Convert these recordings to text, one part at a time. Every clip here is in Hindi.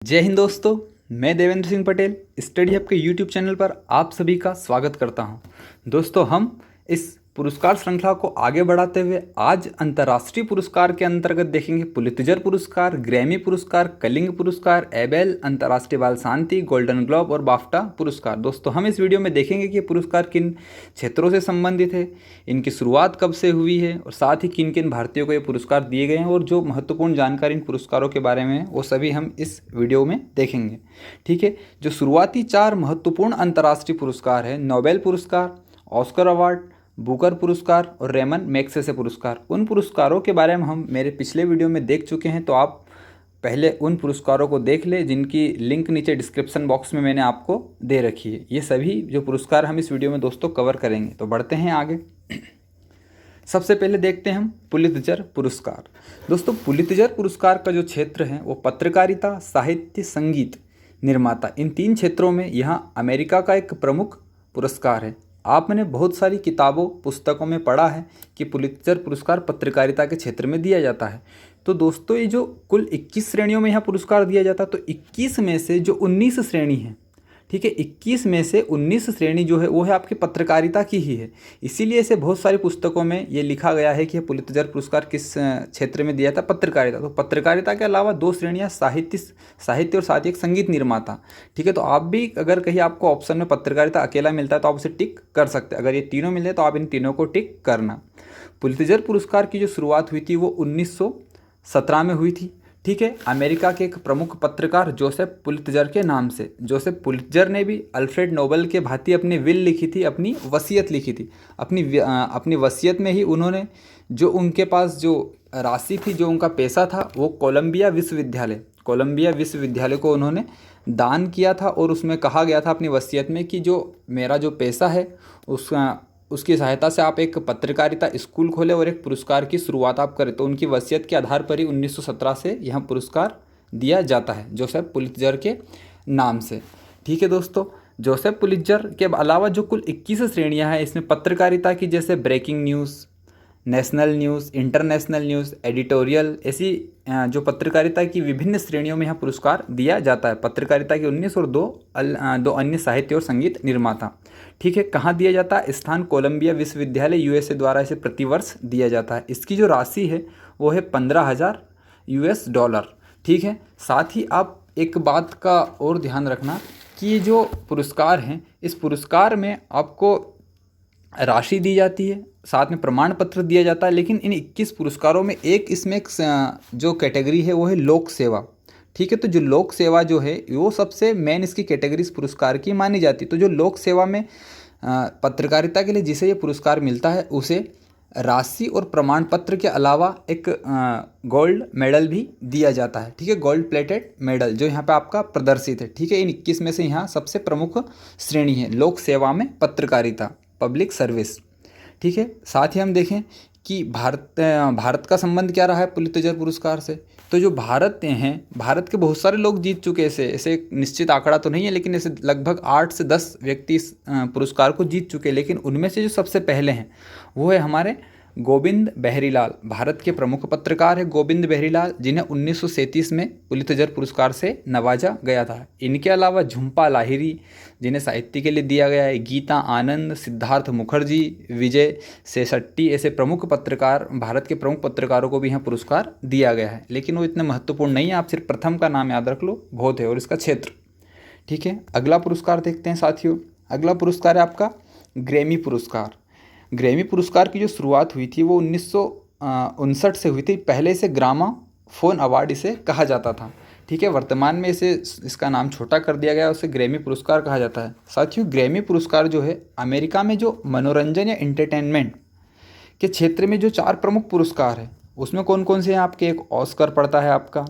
जय हिंद दोस्तों। मैं देवेंद्र सिंह पटेल स्टडी हब के यूट्यूब चैनल पर आप सभी का स्वागत करता हूं। दोस्तों, हम इस पुरस्कार श्रृंखला को आगे बढ़ाते हुए आज अंतर्राष्ट्रीय पुरस्कार के अंतर्गत देखेंगे पुलित्जर पुरस्कार, ग्रैमी पुरस्कार, कलिंग पुरस्कार, एबेल, अंतर्राष्ट्रीय बाल शांति, गोल्डन ग्लोब और बाफ्टा पुरस्कार। दोस्तों, हम इस वीडियो में देखेंगे कि ये पुरस्कार किन क्षेत्रों से संबंधित है, इनकी शुरुआत कब से हुई है और साथ ही किन किन भारतीयों को ये पुरस्कार दिए गए हैं और जो महत्वपूर्ण जानकारी इन पुरस्कारों के बारे में है वो सभी हम इस वीडियो में देखेंगे। ठीक है, जो शुरुआती 4 महत्वपूर्ण अंतर्राष्ट्रीय पुरस्कार है, नोबेल पुरस्कार, ऑस्कर अवार्ड, बुकर पुरस्कार और रेमन मैग्सेसे पुरस्कार, उन पुरस्कारों के बारे में हम मेरे पिछले वीडियो में देख चुके हैं। तो आप पहले उन पुरस्कारों को देख ले जिनकी लिंक नीचे डिस्क्रिप्शन बॉक्स में मैंने आपको दे रखी है। ये सभी जो पुरस्कार हम इस वीडियो में दोस्तों कवर करेंगे। तो बढ़ते हैं आगे। सबसे पहले देखते हैं हम पुलित्जर पुरस्कार। दोस्तों, पुलित्जर पुरस्कार का जो क्षेत्र है वो पत्रकारिता, साहित्य, संगीत, निर्माता, इन 3 क्षेत्रों में यहाँ अमेरिका का एक प्रमुख पुरस्कार है। आपने बहुत सारी किताबों पुस्तकों में पढ़ा है कि पुलित्जर पुरस्कार पत्रकारिता के क्षेत्र में दिया जाता है। तो दोस्तों, ये जो कुल 21 श्रेणियों में यहाँ पुरस्कार दिया जाता है, तो 21 में से जो 19 श्रेणी है, ठीक है, 21 में से 19 श्रेणी जो है वो है आपकी पत्रकारिता की ही है। इसीलिए इसे बहुत सारी पुस्तकों में ये लिखा गया है कि यह पुलित्जर पुरस्कार किस क्षेत्र में दिया था, पत्रकारिता। तो पत्रकारिता के अलावा 2 श्रेणियां साहित्य और साथ ही एक संगीत निर्माता। ठीक है, तो आप भी अगर कहीं आपको ऑप्शन में पत्रकारिता अकेला मिलता है तो आप उसे टिक कर सकते हैं। अगर ये तीनों मिले तो आप इन तीनों को टिक करना। पुलित्जर पुरस्कार की जो शुरुआत हुई थी वो 1917 में हुई थी। ठीक है, अमेरिका के एक प्रमुख पत्रकार जोसेफ पुलित्जर के नाम से। जोसेफ पुलित्जर ने भी अल्फ्रेड नोबेल के भांति अपनी विल लिखी थी, अपनी वसीयत लिखी थी। अपनी वसीयत में ही उन्होंने जो उनके पास जो राशि थी, जो उनका पैसा था, वो कोलंबिया विश्वविद्यालय को उन्होंने दान किया था। और उसमें कहा गया था अपनी वसीयत में कि जो मेरा जो पैसा है उसकी सहायता से आप एक पत्रकारिता स्कूल खोले और एक पुरस्कार की शुरुआत आप करें। तो उनकी वसीयत के आधार पर ही 1917 से यह पुरस्कार दिया जाता है जोसेफ पुलित्जर के नाम से। ठीक है दोस्तों, जोसेफ पुलित्जर के अलावा जो कुल 21 श्रेणियां हैं, इसमें पत्रकारिता की जैसे breaking news, national news, international news, editorial, ऐसी जो पत्रकारिता की विभिन्न श्रेणियों में यह पुरस्कार दिया जाता है। पत्रकारिता की 19 और 2 अन्य साहित्य और संगीत निर्माता। ठीक है, कहाँ दिया जाता है? स्थान कोलंबिया विश्वविद्यालय यूएसए द्वारा इसे प्रतिवर्ष दिया जाता है। इसकी जो राशि है वो है $15,000। ठीक है, साथ ही आप एक बात का और ध्यान रखना कि ये जो पुरस्कार हैं, इस पुरस्कार में आपको राशि दी जाती है, साथ में प्रमाण पत्र दिया जाता है। लेकिन इन 21 पुरस्कारों में एक जो कैटेगरी है वो है लोक सेवा। ठीक है, तो जो लोक सेवा जो है वो सबसे मेन इसकी कैटेगरी इस पुरस्कार की मानी जाती है। तो जो लोक सेवा में पत्रकारिता के लिए जिसे ये पुरस्कार मिलता है उसे राशि और प्रमाण पत्र के अलावा एक गोल्ड मेडल भी दिया जाता है। ठीक है, गोल्ड प्लेटेड मेडल जो यहाँ पे आपका प्रदर्शित है। ठीक है, इन 21 में से यहाँ सबसे प्रमुख श्रेणी है लोक सेवा में पत्रकारिता, पब्लिक सर्विस। ठीक है, साथ ही हम देखें कि भारत का संबंध क्या रहा है पुलित्जर पुरस्कार से। तो जो भारत के बहुत सारे लोग जीत चुके हैं। ऐसे एक निश्चित आंकड़ा तो नहीं है, लेकिन ऐसे लगभग 8 से 10 व्यक्ति इस पुरस्कार को जीत चुके हैं। लेकिन उनमें से जो सबसे पहले हैं वो है हमारे गोविंद बेहरीलाल। भारत के प्रमुख पत्रकार है गोविंद बेहरीलाल, जिन्हें 1937 में पुलित्जर पुरस्कार से नवाजा गया था। इनके अलावा झुम्पा लाहिरी, जिन्हें साहित्य के लिए दिया गया है, गीता आनंद, सिद्धार्थ मुखर्जी, विजय शेट्टी, ऐसे प्रमुख पत्रकार, भारत के प्रमुख पत्रकारों को भी यहाँ पुरस्कार दिया गया है। लेकिन वो इतने महत्वपूर्ण नहीं है, आप सिर्फ प्रथम का नाम याद रख लो, बहुत है, और इसका क्षेत्र। ठीक है, अगला पुरस्कार देखते हैं साथियों। अगला पुरस्कार है आपका ग्रैमी पुरस्कार। ग्रैमी पुरस्कार की जो शुरुआत हुई थी वो 1959 से हुई थी। पहले इसे ग्रामाफोन अवार्ड इसे कहा जाता था। ठीक है, वर्तमान में इसका नाम छोटा कर दिया गया, उसे ग्रैमी पुरस्कार कहा जाता है। साथियों, ग्रैमी पुरस्कार जो है अमेरिका में जो मनोरंजन या एंटरटेनमेंट के क्षेत्र में जो 4 प्रमुख पुरस्कार है उसमें कौन कौन से हैं आपके? एक ऑस्कर पड़ता है आपका।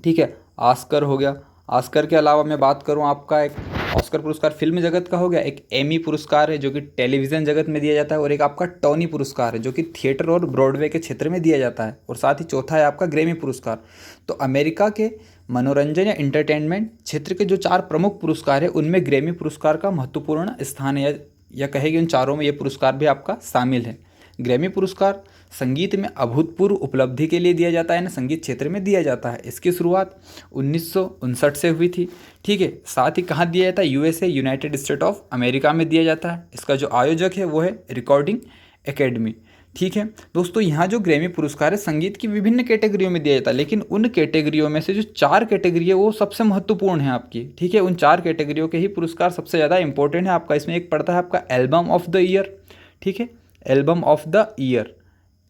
ठीक है, ऑस्कर हो गया। ऑस्कर के अलावा मैं बात करूं, आपका एक ऑस्कर पुरस्कार फिल्म जगत का हो गया, एक एमी पुरस्कार है जो कि टेलीविज़न जगत में दिया जाता है, और एक आपका टोनी पुरस्कार है जो कि थिएटर और ब्रॉडवे के क्षेत्र में दिया जाता है, और साथ ही चौथा है आपका ग्रैमी पुरस्कार। तो अमेरिका के मनोरंजन या इंटरटेनमेंट क्षेत्र के जो 4 प्रमुख पुरस्कार है उनमें ग्रैमी पुरस्कार का महत्वपूर्ण स्थान है, या कहेगी उन चारों में ये पुरस्कार भी आपका शामिल है। ग्रैमी पुरस्कार संगीत में अभूतपूर्व उपलब्धि के लिए दिया जाता है ना, संगीत क्षेत्र में दिया जाता है। इसकी शुरुआत 1959 से हुई थी। ठीक है, साथ ही कहाँ दिया जाता है? USA, United state of America में दिया जाता है। इसका जो आयोजक है वो है रिकॉर्डिंग एकेडमी। ठीक है दोस्तों, यहाँ जो ग्रैमी पुरस्कार है संगीत की विभिन्न कैटेगरियों में दिया जाता है, लेकिन उन कैटेगरियों में से जो 4 कैटेगरी है वो सबसे महत्वपूर्ण है आपकी। ठीक है, उन 4 कैटेगरियों के ही पुरस्कार सबसे ज़्यादा इंपॉर्टेंट है आपका। इसमें एक पड़ता है आपका एल्बम ऑफ द ईयर। ठीक है, album of the year,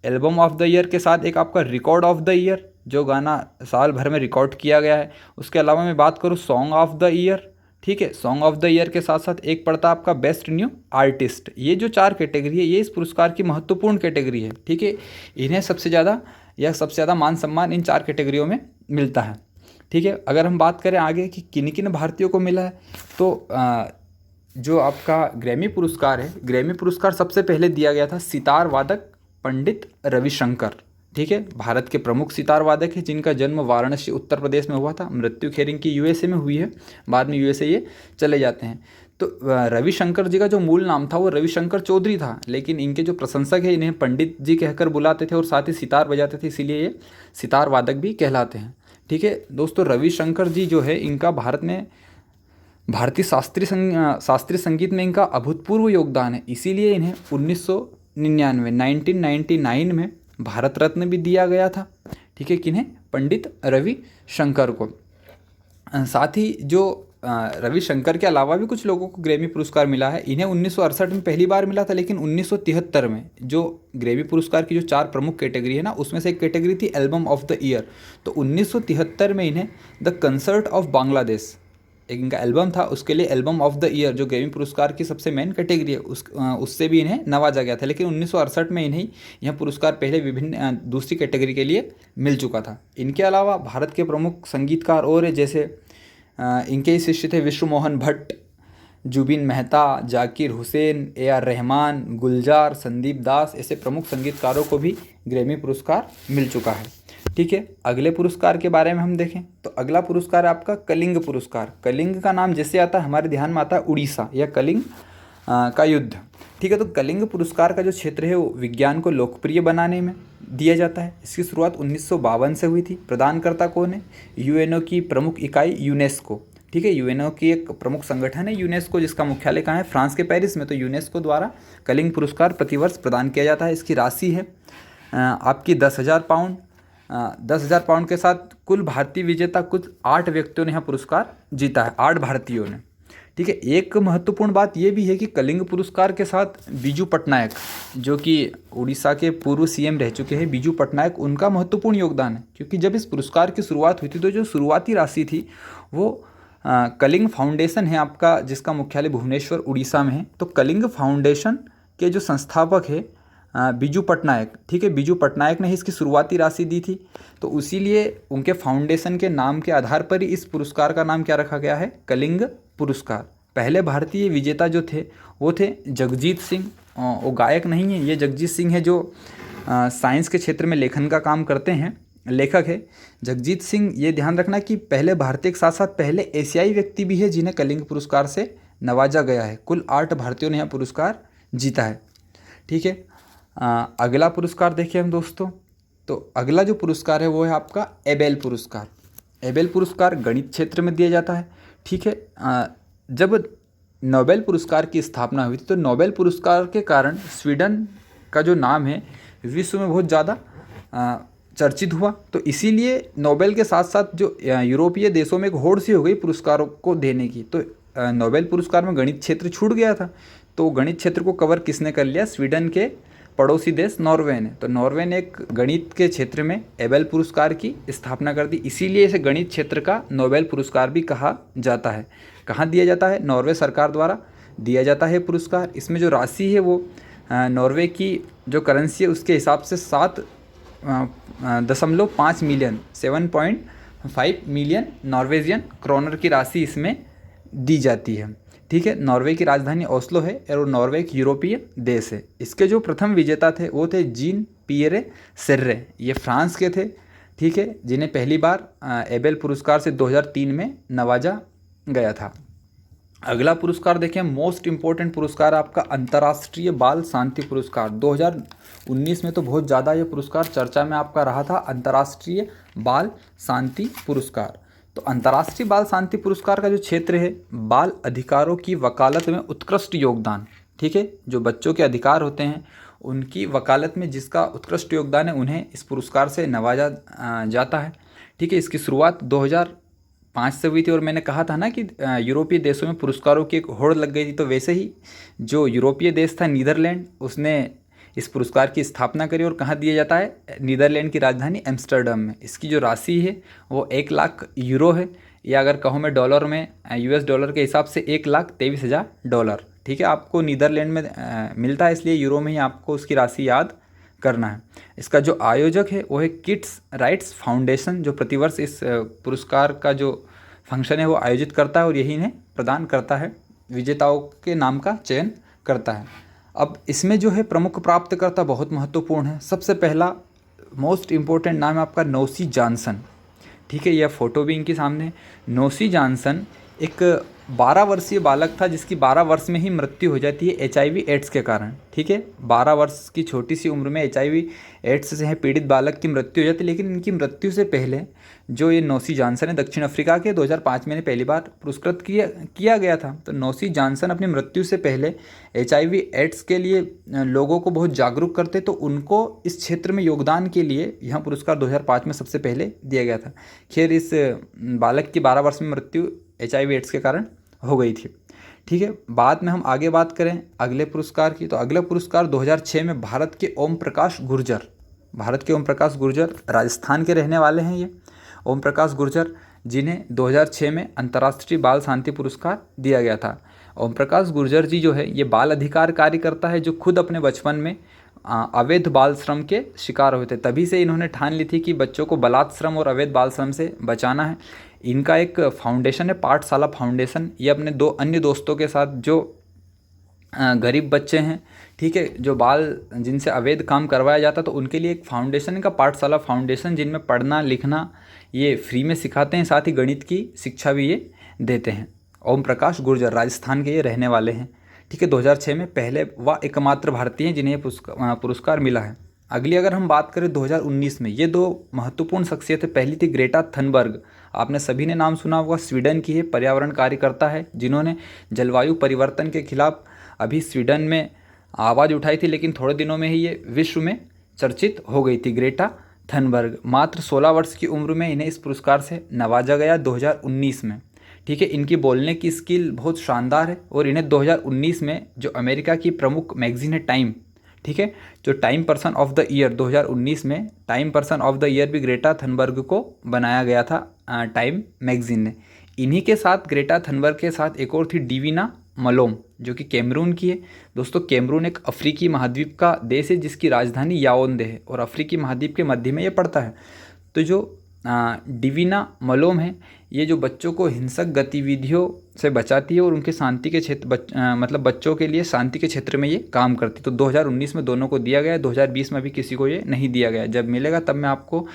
album of the year के साथ एक आपका रिकॉर्ड ऑफ द ईयर, जो गाना साल भर में रिकॉर्ड किया गया है। उसके अलावा मैं बात करूँ सॉन्ग ऑफ द ईयर। ठीक है, सॉन्ग ऑफ द ईयर के साथ साथ एक पड़ता है आपका बेस्ट न्यू आर्टिस्ट। ये जो 4 कैटेगरी है ये इस पुरस्कार की महत्वपूर्ण कैटेगरी है। ठीक है, इन्हें सबसे ज़्यादा मान सम्मान इन 4 कैटेगरियों में मिलता है। ठीक है, अगर हम बात करें आगे कि किन किन भारतीयों को मिला है, तो जो आपका ग्रैमी पुरस्कार है, ग्रैमी पुरस्कार सबसे पहले दिया गया था सितार वादक पंडित रविशंकर। ठीक है, भारत के प्रमुख सितार वादक हैं जिनका जन्म वाराणसी उत्तर प्रदेश में हुआ था। मृत्यु खैर इनकी यूएसए में हुई है, बाद में यूएसए ये चले जाते हैं। तो रविशंकर जी का जो मूल नाम था वो रविशंकर चौधरी था, लेकिन इनके जो प्रशंसक हैं इन्हें पंडित जी कहकर बुलाते थे और साथ ही सितार बजाते थे, इसीलिए ये सितार वादक भी कहलाते हैं। ठीक है दोस्तों, रविशंकर जी जो है इनका भारत में भारतीय शास्त्रीय संगीत में इनका अभूतपूर्व योगदान है, इसीलिए इन्हें 1999 में भारत रत्न भी दिया गया था। ठीक है, किन्हें? पंडित रविशंकर को। साथ ही जो रविशंकर के अलावा भी कुछ लोगों को ग्रैमी पुरस्कार मिला है। इन्हें 1968 में पहली बार मिला था, लेकिन 1973 में जो ग्रैमी पुरस्कार की जो 4 प्रमुख कैटेगरी है ना, उसमें से एक कैटेगरी थी एल्बम ऑफ द ईयर। तो 1973 में इन्हें द कंसर्ट ऑफ बांग्लादेश, एक इनका एल्बम था, उसके लिए एल्बम ऑफ द ईयर जो ग्रैमी पुरस्कार की सबसे मेन कैटेगरी है उससे भी इन्हें नवाजा गया था। लेकिन 1968 में इन्हें यह पुरस्कार पहले विभिन्न दूसरी कैटेगरी के लिए मिल चुका था। इनके अलावा भारत के प्रमुख संगीतकार और है, जैसे इनके ही शिष्य थे विश्व मोहन भट्ट, जुबिन मेहता, जाकिर हुसैन, AR रहमान, गुलजार, संदीप दास, ऐसे प्रमुख संगीतकारों को भी ग्रैमी पुरस्कार मिल चुका है। ठीक है, अगले पुरस्कार के बारे में हम देखें तो अगला पुरस्कार है आपका कलिंग पुरस्कार। कलिंग का नाम जैसे आता है हमारे ध्यान में आता है उड़ीसा या कलिंग का युद्ध। ठीक है, तो कलिंग पुरस्कार का जो क्षेत्र है वो विज्ञान को लोकप्रिय बनाने में दिया जाता है। इसकी शुरुआत 1952 से हुई थी। प्रदानकर्ता कौन है? यूएनओ की प्रमुख इकाई यूनेस्को। ठीक है, यूएनओ की एक प्रमुख संगठन है यूनेस्को, जिसका मुख्यालय कहाँ है? फ्रांस के पेरिस में। तो यूनेस्को द्वारा कलिंग पुरस्कार प्रतिवर्ष प्रदान किया जाता है। इसकी राशि है आपकी 10,000 पाउंड। 10,000 पाउंड के साथ कुल भारतीय विजेता कुछ 8 व्यक्तियों ने यह पुरस्कार जीता है, 8 भारतीयों ने। ठीक है, एक महत्वपूर्ण बात यह भी है कि कलिंग पुरस्कार के साथ बीजू पटनायक, जो कि उड़ीसा के पूर्व CM रह चुके हैं, बीजू पटनायक, उनका महत्वपूर्ण योगदान है। क्योंकि जब इस पुरस्कार की शुरुआत हुई थी तो जो शुरुआती राशि थी वो कलिंग फाउंडेशन है आपका, जिसका मुख्यालय भुवनेश्वर उड़ीसा में है। तो कलिंग फाउंडेशन के जो संस्थापक है बीजू पटनायक। ठीक है, बीजू पटनायक ने ही इसकी शुरुआती राशि दी थी, तो इसीलिए उनके फाउंडेशन के नाम के आधार पर ही इस पुरस्कार का नाम क्या रखा गया है? कलिंग पुरस्कार। पहले भारतीय विजेता जो थे वो थे जगजीत सिंह। वो गायक नहीं है, ये जगजीत सिंह है जो साइंस के क्षेत्र में लेखन का काम करते हैं, लेखक है जगजीत सिंह। ये ध्यान रखना कि पहले भारतीय के साथ साथ पहले एशियाई व्यक्ति भी है जिन्हें कलिंग पुरस्कार से नवाजा गया है। कुल 8 भारतीयों ने यह पुरस्कार जीता है। ठीक है, अगला पुरस्कार देखिए हम दोस्तों, तो अगला जो पुरस्कार है वो है आपका एबेल पुरस्कार। एबेल पुरस्कार गणित क्षेत्र में दिया जाता है। ठीक है, जब नोबेल पुरस्कार की स्थापना हुई थी तो नोबेल पुरस्कार के कारण स्वीडन का जो नाम है विश्व में बहुत ज़्यादा चर्चित हुआ। तो इसीलिए नोबेल के साथ साथ जो यूरोपीय देशों में एक होड़ सी हो गई पुरस्कारों को देने की। तो नोबेल पुरस्कार में गणित क्षेत्र छूट गया था, तो गणित क्षेत्र को कवर किसने कर लिया? स्वीडन के पड़ोसी देश नॉर्वे ने। तो नॉर्वे ने एक गणित के क्षेत्र में एबेल पुरस्कार की स्थापना कर दी, इसीलिए इसे गणित क्षेत्र का नोबेल पुरस्कार भी कहा जाता है। कहाँ दिया जाता है? नॉर्वे सरकार द्वारा दिया जाता है पुरस्कार। इसमें जो राशि है वो नॉर्वे की जो करेंसी है उसके हिसाब से 7.5 मिलियन 7.5 मिलियन नॉर्वेजियन क्रोनर की राशि इसमें दी जाती है। ठीक है, नॉर्वे की राजधानी ओस्लो है और नॉर्वे एक यूरोपीय देश है। इसके जो प्रथम विजेता थे वो थे जीन पियरे सेर्रे, ये फ्रांस के थे। ठीक है, जिन्हें पहली बार एबेल पुरस्कार से 2003 में नवाजा गया था। अगला पुरस्कार देखें, मोस्ट इम्पोर्टेंट पुरस्कार आपका अंतर्राष्ट्रीय बाल शांति पुरस्कार। 2019 में तो बहुत ज़्यादा ये पुरस्कार चर्चा में आपका रहा था, अंतर्राष्ट्रीय बाल शांति पुरस्कार। तो अंतर्राष्ट्रीय बाल शांति पुरस्कार का जो क्षेत्र है, बाल अधिकारों की वकालत में उत्कृष्ट योगदान, ठीक है, जो बच्चों के अधिकार होते हैं उनकी वकालत में जिसका उत्कृष्ट योगदान है उन्हें इस पुरस्कार से नवाजा जाता है, ठीक है। इसकी शुरुआत 2005 से हुई थी और मैंने कहा था ना कि यूरोपीय देशों में पुरस्कारों की एक होड़ लग गई थी, तो वैसे ही जो यूरोपीय देश था नीदरलैंड, उसने इस पुरस्कार की स्थापना करी और कहाँ दिया जाता है, नीदरलैंड की राजधानी एम्स्टर्डम में। इसकी जो राशि है वो 1 लाख यूरो है, या अगर कहूँ मैं डॉलर में, US डॉलर के हिसाब से $1,23,000, ठीक है। आपको नीदरलैंड में मिलता है, इसलिए यूरो में ही आपको उसकी राशि याद करना है। इसका जो आयोजक है वो है किड्स राइट्स फाउंडेशन, जो प्रतिवर्ष इस पुरस्कार का जो फंक्शन है वो आयोजित करता है और यही इन्हें प्रदान करता है, विजेताओं के नाम का चयन करता है। अब इसमें जो है प्रमुख प्राप्तकर्ता बहुत महत्वपूर्ण है। सबसे पहला मोस्ट इम्पोर्टेंट नाम है आपका नोसी जॉनसन, ठीक है। यह फोटो भी इनके सामने है। नोसी जॉनसन एक 12 वर्षीय बालक था जिसकी 12 वर्ष में ही मृत्यु हो जाती है HIV एड्स के कारण, ठीक है। 12 वर्ष की छोटी सी उम्र में HIV एड्स से पीड़ित बालक की मृत्यु हो जाती है। लेकिन इनकी मृत्यु से पहले जो ये नोसी जॉनसन है, दक्षिण अफ्रीका के, 2005 में पहली बार पुरस्कृत किया गया था। तो नोसी जॉनसन अपनी मृत्यु से पहले HIV एड्स के लिए लोगों को बहुत जागरूक करते, तो उनको इस क्षेत्र में योगदान के लिए यह पुरस्कार 2005 में सबसे पहले दिया गया था। खैर, इस बालक की 12 वर्ष में मृत्यु HIV एड्स के कारण हो गई थी, ठीक है। बाद में हम आगे बात करें अगले पुरस्कार की, तो अगला पुरस्कार 2006 में भारत के ओम प्रकाश गुर्जर, राजस्थान के रहने वाले हैं ये ओम प्रकाश गुर्जर, जिन्हें 2006 में अंतर्राष्ट्रीय बाल शांति पुरस्कार दिया गया था। ओम प्रकाश गुर्जर जी जो है ये बाल अधिकार कार्यकर्ता है, जो खुद अपने बचपन में अवैध बाल श्रम के शिकार हुए थे। तभी से इन्होंने ठान ली थी कि बच्चों को बलात् श्रम और अवैध बाल श्रम से बचाना है। इनका एक फाउंडेशन है, पाठशाला फाउंडेशन। ये अपने 2 अन्य दोस्तों के साथ, जो गरीब बच्चे हैं, ठीक है, जो बाल जिनसे अवैध काम करवाया जाता, तो उनके लिए एक फाउंडेशन, इनका पाठशाला फाउंडेशन, जिनमें पढ़ना लिखना ये फ्री में सिखाते हैं, साथ ही गणित की शिक्षा भी ये देते हैं। ओम प्रकाश गुर्जर राजस्थान के ये रहने वाले हैं, ठीक है। 2006 में पहले व एकमात्र भारतीय हैं जिन्हें पुरस्कार मिला है। अगली अगर हम बात करें 2019 में, ये 2 महत्वपूर्ण शख्सियतें, पहली थी ग्रेटा थनबर्ग, आपने सभी ने नाम सुना होगा, स्वीडन की है, पर्यावरण कार्यकर्ता है, जिन्होंने जलवायु परिवर्तन के खिलाफ अभी स्वीडन में आवाज़ उठाई थी, लेकिन थोड़े दिनों में ही ये विश्व में चर्चित हो गई थी। ग्रेटा थनबर्ग मात्र 16 वर्ष की उम्र में इन्हें इस पुरस्कार से नवाजा गया 2019 में, ठीक है। इनकी बोलने की स्किल बहुत शानदार है और इन्हें 2019 में जो अमेरिका की प्रमुख मैगजीन है टाइम, ठीक है, जो time person of the year 2019 में time person of the year भी ग्रेटा थनबर्ग को बनाया गया था टाइम मैगजीन ने। इन्हीं के साथ, ग्रेटा थनबर्ग के साथ एक और थी डिवीना मलोम, जो कि कैमरून की है। दोस्तों, कैमरून एक अफ्रीकी महाद्वीप का देश है जिसकी राजधानी याओंदे है और अफ्रीकी महाद्वीप के मध्य में ये पड़ता है। तो जो डिवीना मलोम है, ये जो बच्चों को हिंसक गतिविधियों से बचाती है और उनके शांति के क्षेत्र मतलब बच्चों के लिए शांति के क्षेत्र में ये काम करती है। तो 2019 में दोनों को दिया गया है, 2020 में अभी किसी को ये नहीं दिया गया। जब मिलेगा तब मैं आपको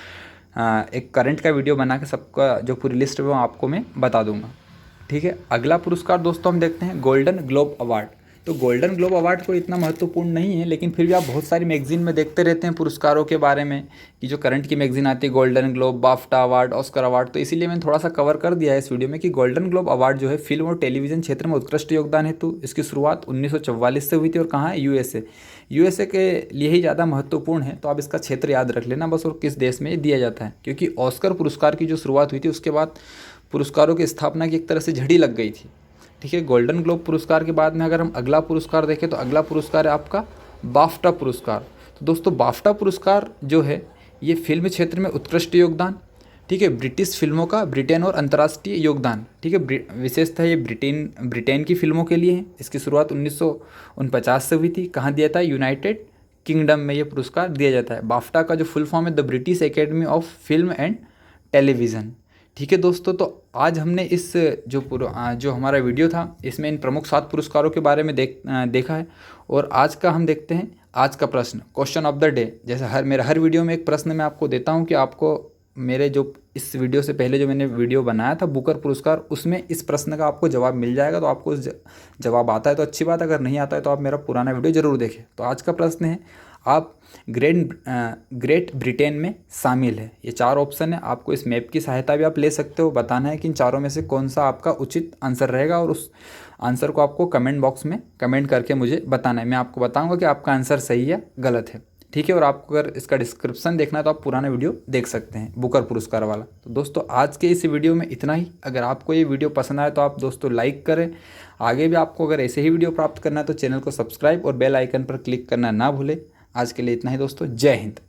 एक करंट का वीडियो बना के सबका जो पूरी लिस्ट है वो आपको मैं बता दूंगा, ठीक है। अगला पुरस्कार दोस्तों हम देखते हैं गोल्डन ग्लोब अवार्ड। तो गोल्डन ग्लोब अवार्ड कोई इतना महत्वपूर्ण नहीं है, लेकिन फिर भी आप बहुत सारी मैगजीन में देखते रहते हैं पुरस्कारों के बारे में कि जो करंट की मैगजीन आती है, golden globe, BAFTA award, Oscar award. तो इसीलिए मैंने थोड़ा सा कवर कर दिया है इस वीडियो में कि गोल्डन ग्लोब अवार्ड जो है फिल्म और टेलीविजन क्षेत्र में उत्कृष्ट योगदान हेतु इसकी शुरुआत 1944 से हुई थी और कहाँ है, यूएसए के लिए ही ज़्यादा महत्वपूर्ण है। तो आप इसका क्षेत्र याद रख लेना बस, और किस देश में ये दिया जाता है, क्योंकि ऑस्कर पुरस्कार की जो शुरुआत हुई थी उसके बाद पुरस्कारों की स्थापना की एक तरह से झड़ी लग गई थी, ठीक है। गोल्डन ग्लोब पुरस्कार के बाद में अगर हम अगला पुरस्कार देखें तो अगला पुरस्कार है आपका बाफ्टा पुरस्कार। तो दोस्तों, बाफ्टा पुरस्कार जो है ये फिल्म क्षेत्र में उत्कृष्ट योगदान, ठीक है, ब्रिटिश फिल्मों का ब्रिटेन और अंतर्राष्ट्रीय योगदान, ठीक है। विशेषतः ये ब्रिटेन की फिल्मों के लिए है। इसकी शुरुआत 1949 से हुई थी। कहाँ दिया था, यूनाइटेड किंगडम में ये पुरस्कार दिया जाता है। बाफ्टा का जो फुल फॉर्म है the British academy of film and television, ठीक है दोस्तों। तो आज हमने इस जो हमारा वीडियो था इसमें इन प्रमुख 7 पुरस्कारों के बारे में देखा है। और आज का हम देखते हैं आज का प्रश्न, क्वेश्चन ऑफ द डे। जैसे हर वीडियो में एक प्रश्न मैं आपको देता हूं कि आपको मेरे जो इस वीडियो से पहले जो मैंने वीडियो बनाया था बुकर पुरस्कार, उसमें इस प्रश्न का आपको जवाब मिल जाएगा। तो आपको जवाब आता है तो अच्छी बात, अगर नहीं आता है तो आप मेरा पुराना वीडियो ज़रूर देखें। तो आज का प्रश्न है, आप ग्रेट ब्रिटेन में शामिल है। ये 4 ऑप्शन है, आपको इस मैप की सहायता भी आप ले सकते हो। बताना है कि इन चारों में से कौन सा आपका उचित आंसर रहेगा, और उस आंसर को आपको कमेंट बॉक्स में कमेंट करके मुझे बताना है। मैं आपको बताऊंगा कि आपका आंसर सही या गलत है, ठीक है। और आपको अगर इसका डिस्क्रिप्शन देखना है तो आप पुराना वीडियो देख सकते हैं बुकर पुरस्कार वाला। तो दोस्तों आज के इस वीडियो में इतना ही। अगर आपको ये वीडियो पसंद आए तो आप दोस्तों लाइक करें। आगे भी आपको अगर ऐसे ही वीडियो प्राप्त करना है तो चैनल को सब्सक्राइब और बेल आइकन पर क्लिक करना ना भूलें। आज के लिए इतना ही दोस्तों, जय हिंद।